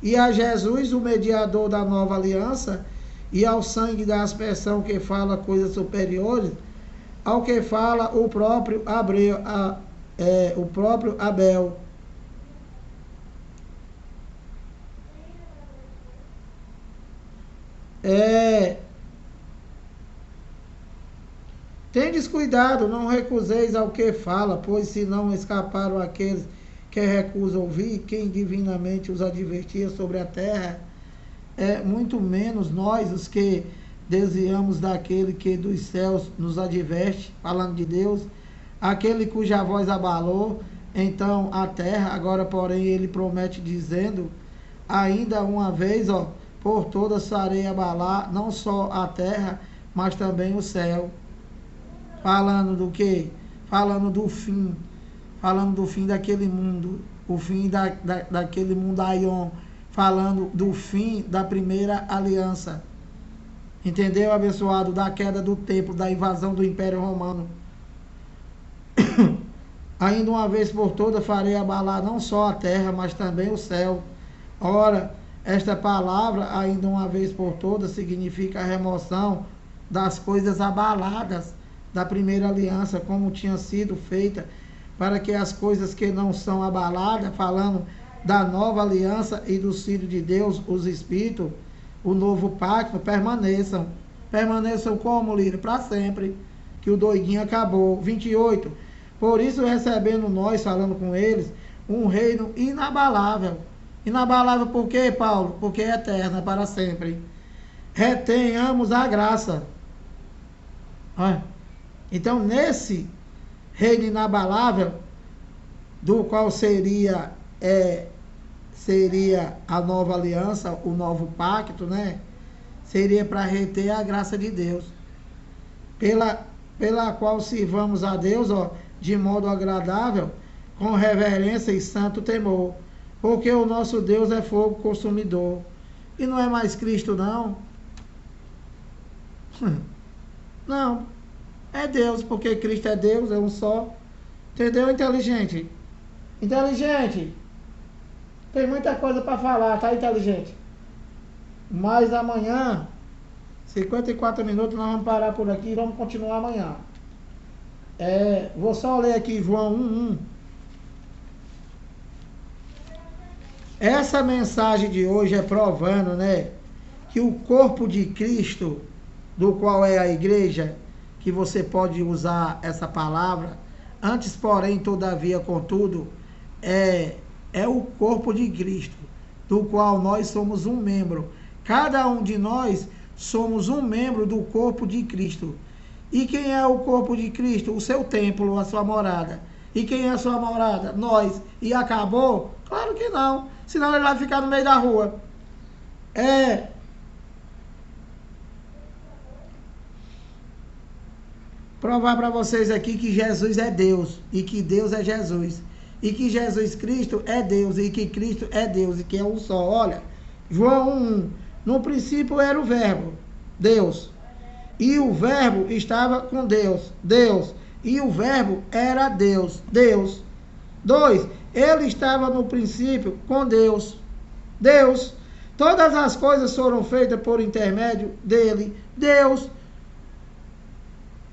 S1: e a Jesus, o mediador da nova aliança, e ao sangue da aspersão que fala coisas superiores, ao que fala o próprio Abel. Tendes cuidado, não recuseis ao que fala, pois se não escaparam aqueles que recusam ouvir, quem divinamente os advertia sobre a terra, muito menos nós, os que desviamos daquele que dos céus nos adverte, falando de Deus, aquele cuja voz abalou, então a terra, agora porém ele promete dizendo, ainda uma vez, ó, por todas farei abalar, não só a terra, mas também o céu. Falando do quê? Falando do fim. Falando do fim daquele mundo. O fim daquele mundo Aion. Falando do fim da primeira aliança. Entendeu, abençoado? Da queda do templo, da invasão do Império Romano. Ainda uma vez por todas farei abalar não só a terra, mas também o céu. Ora, esta palavra, ainda uma vez por todas, significa a remoção das coisas abaladas da primeira aliança, como tinha sido feita, para que as coisas que não são abaladas, falando da nova aliança e dos filhos de Deus, os Espíritos, o novo pacto, permaneçam. Permaneçam como, Lira? Para sempre, que o doidinho acabou. 28. Por isso, recebendo nós, falando com eles, um reino inabalável. Inabalável por quê, Paulo? Porque é eterna, para sempre. Retenhamos a graça. Então, nesse reino inabalável, do qual seria a nova aliança, o novo pacto, né? Seria para reter a graça de Deus, pela qual sirvamos a Deus, ó, de modo agradável, com reverência e santo temor, porque o nosso Deus é fogo consumidor. E não é mais Cristo, não? Não. É Deus, porque Cristo é Deus, é um só. Entendeu, inteligente? Inteligente. Tem muita coisa para falar, tá, inteligente? Mas amanhã, 54 minutos, nós vamos parar por aqui e vamos continuar amanhã. Vou só ler aqui João 1:1. Essa mensagem de hoje é provando, né, que o corpo de Cristo, do qual é a igreja, que você pode usar essa palavra, antes, porém, todavia, contudo, é o corpo de Cristo, do qual nós somos um membro. Cada um de nós somos um membro do corpo de Cristo. E quem é o corpo de Cristo? O seu templo, a sua morada. E quem é a sua morada? Nós. E acabou? Claro que não. Senão ele vai ficar no meio da rua. provar para vocês aqui que Jesus é Deus e que Deus é Jesus. E que Jesus Cristo é Deus e que Cristo é Deus e que é um só. Olha, João 1, no princípio era o verbo, Deus. E o verbo estava com Deus, Deus. E o verbo era Deus, Deus. 2, ele estava no princípio com Deus, Deus. Todas as coisas foram feitas por intermédio dele, Deus.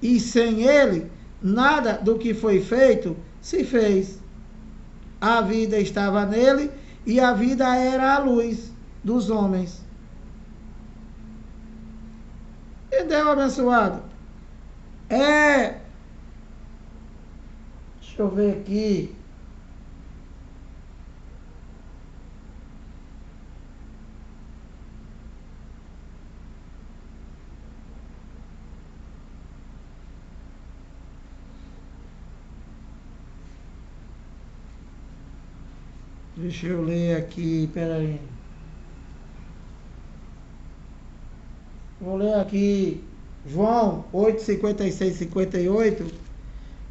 S1: E sem ele, nada do que foi feito se fez. A vida estava nele e a vida era a luz dos homens. Entendeu, abençoado? Deixa eu ver aqui. Deixa eu ler aqui, peraí. Vou ler aqui João 8, 56, 58,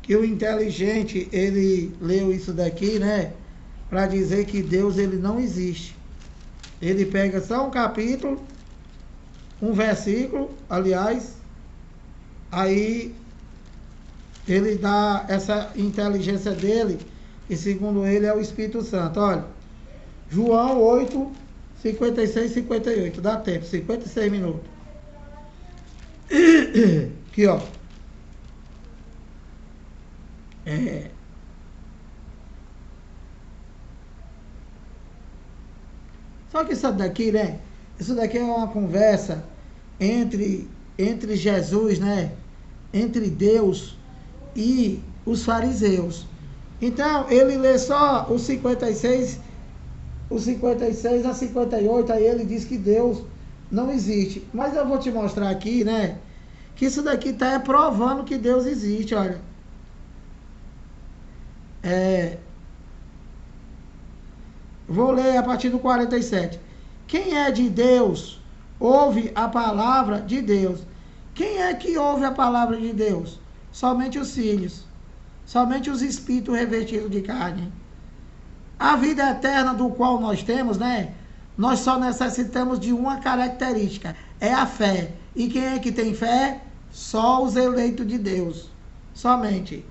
S1: que o inteligente, ele leu isso daqui, né? Para dizer que Deus, ele não existe. Ele pega só um capítulo, um versículo, aliás, aí ele dá essa inteligência dele, e segundo ele é o Espírito Santo. Olha, João 8, 56, 58, dá tempo, 56 minutos. Aqui, ó. Só que isso daqui, né? Isso daqui é uma conversa entre Jesus, né? Entre Deus e os fariseus. Então, ele lê só os 56 a 58, aí ele diz que Deus não existe. Mas eu vou te mostrar aqui, né? Que isso daqui está provando que Deus existe, olha. Vou ler a partir do 47. Quem é de Deus, ouve a palavra de Deus. Quem é que ouve a palavra de Deus? Somente os filhos. Somente os espíritos revestidos de carne. A vida eterna do qual nós temos, né? Nós só necessitamos de uma característica, é a fé. E quem é que tem fé? Só os eleitos de Deus, somente.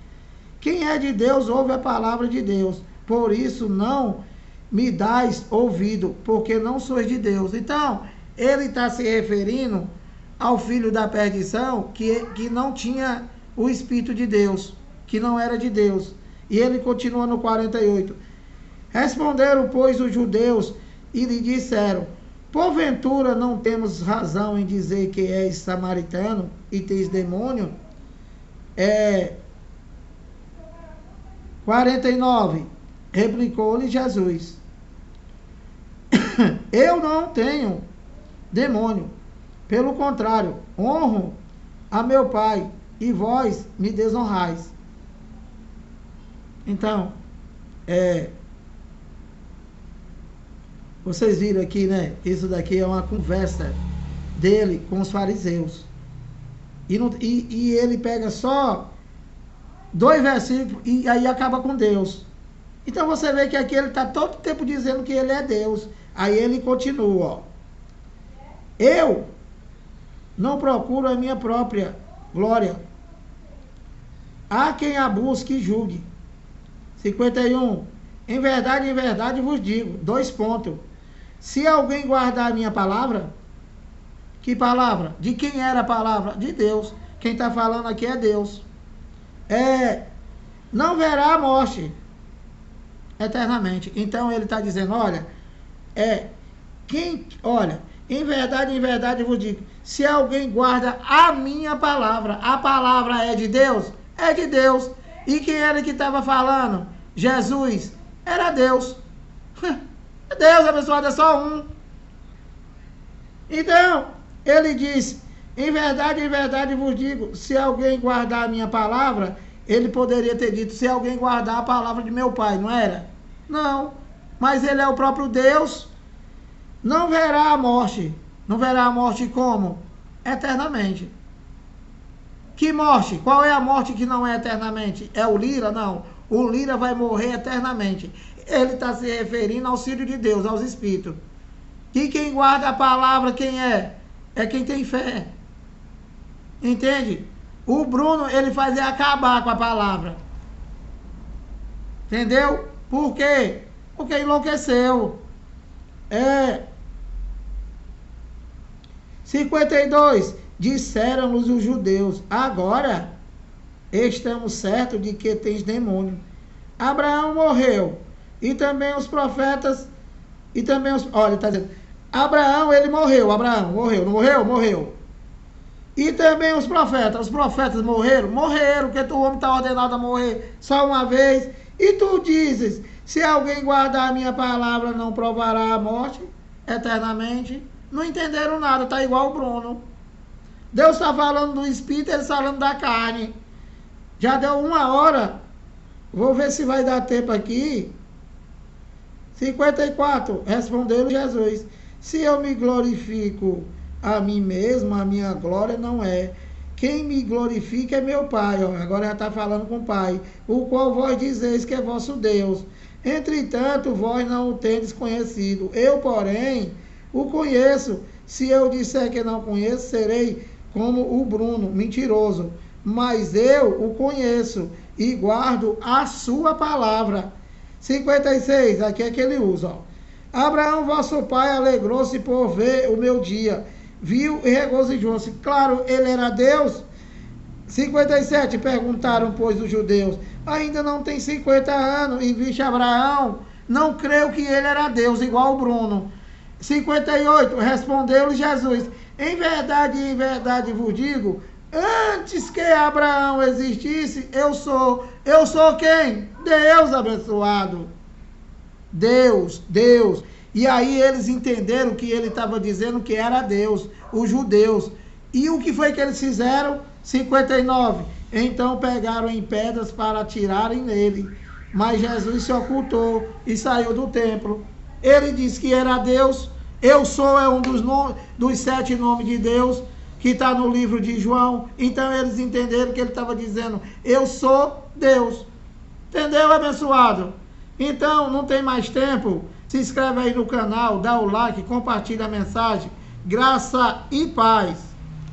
S1: Quem é de Deus ouve a palavra de Deus. Por isso não me dais ouvido, porque não sois de Deus. Então, ele está se referindo ao filho da perdição, que não tinha o Espírito de Deus, que não era de Deus. E ele continua no 48. Responderam, pois, os judeus e lhe disseram: porventura não temos razão em dizer que és samaritano e tens demônio? 49. Replicou-lhe Jesus: eu não tenho demônio, pelo contrário, honro a meu Pai, e vós me desonrais. Então, vocês viram aqui, né? Isso daqui é uma conversa dele com os fariseus. E ele pega só 2 versículos e aí acaba com Deus. Então você vê que aqui ele está todo tempo dizendo que ele é Deus. Aí ele continua, ó. Eu não procuro a minha própria glória. Há quem a busque e julgue. 51. Em verdade vos digo. 2 pontos. Se alguém guardar a minha palavra, que palavra? De quem era a palavra? De Deus. Quem está falando aqui é Deus. Não verá a morte eternamente. Então ele está dizendo, olha, em verdade vos digo, se alguém guarda a minha palavra, a palavra é de Deus? É de Deus. E quem era que estava falando? Jesus. Era Deus. Deus, abençoado, é só um. Então, ele diz, em verdade vos digo, se alguém guardar a minha palavra, ele poderia ter dito, se alguém guardar a palavra de meu Pai, não era? Não, mas ele é o próprio Deus. Não verá a morte. Não verá a morte como? Eternamente. Que morte? Qual é a morte que não é eternamente? É o Lira? Não. O Lira vai morrer eternamente. Ele está se referindo ao Filho de Deus, aos Espíritos. E quem guarda a palavra, quem é? É quem tem fé. Entende? O Bruno, ele fazia acabar com a palavra. Entendeu? Por quê? Porque enlouqueceu. 52. Disseram-nos os judeus: agora estamos certos de que tens demônio. Abraão morreu. E também os profetas. E também os. Olha, está dizendo. Abraão, ele morreu. Abraão morreu. Não morreu? Morreu. E também os profetas. Os profetas morreram? Morreram, porque o homem está ordenado a morrer só uma vez. E tu dizes: se alguém guardar a minha palavra, não provará a morte eternamente. Não entenderam nada, está igual o Bruno. Deus está falando do Espírito, ele está falando da carne. Já deu 1 hora. Vou ver se vai dar tempo aqui. 54. Respondeu Jesus: se eu me glorifico a mim mesmo, a minha glória não é. Quem me glorifica é meu Pai. Ó, agora já está falando com o Pai. O qual vós dizeis que é vosso Deus. Entretanto, vós não o tendes conhecido. Eu, porém, o conheço. Se eu disser que não conheço, serei como o Bruno, mentiroso. Mas eu o conheço e guardo a sua palavra. 56, aqui é que ele usa. Ó. Abraão, vosso pai, alegrou-se por ver o meu dia. Viu e regozijou-se. Claro, ele era Deus. 57, perguntaram, pois, os judeus: ainda não tem 50 anos e viste Abraão? Não creu que ele era Deus, igual o Bruno. 58, respondeu-lhe Jesus: em verdade vos digo, antes que Abraão existisse, eu sou. Eu sou quem? Deus abençoado. Deus. E aí eles entenderam que ele estava dizendo que era Deus, os judeus. E o que foi que eles fizeram? 59. Então pegaram em pedras para atirarem nele. Mas Jesus se ocultou e saiu do templo. Ele disse que era Deus. Eu sou é um dos 7 nomes de Deus que está no livro de João. Então eles entenderam que ele estava dizendo: eu sou Deus. Entendeu, abençoado? Então, não tem mais tempo. Se inscreve aí no canal, dá o like, compartilha a mensagem. Graça e paz.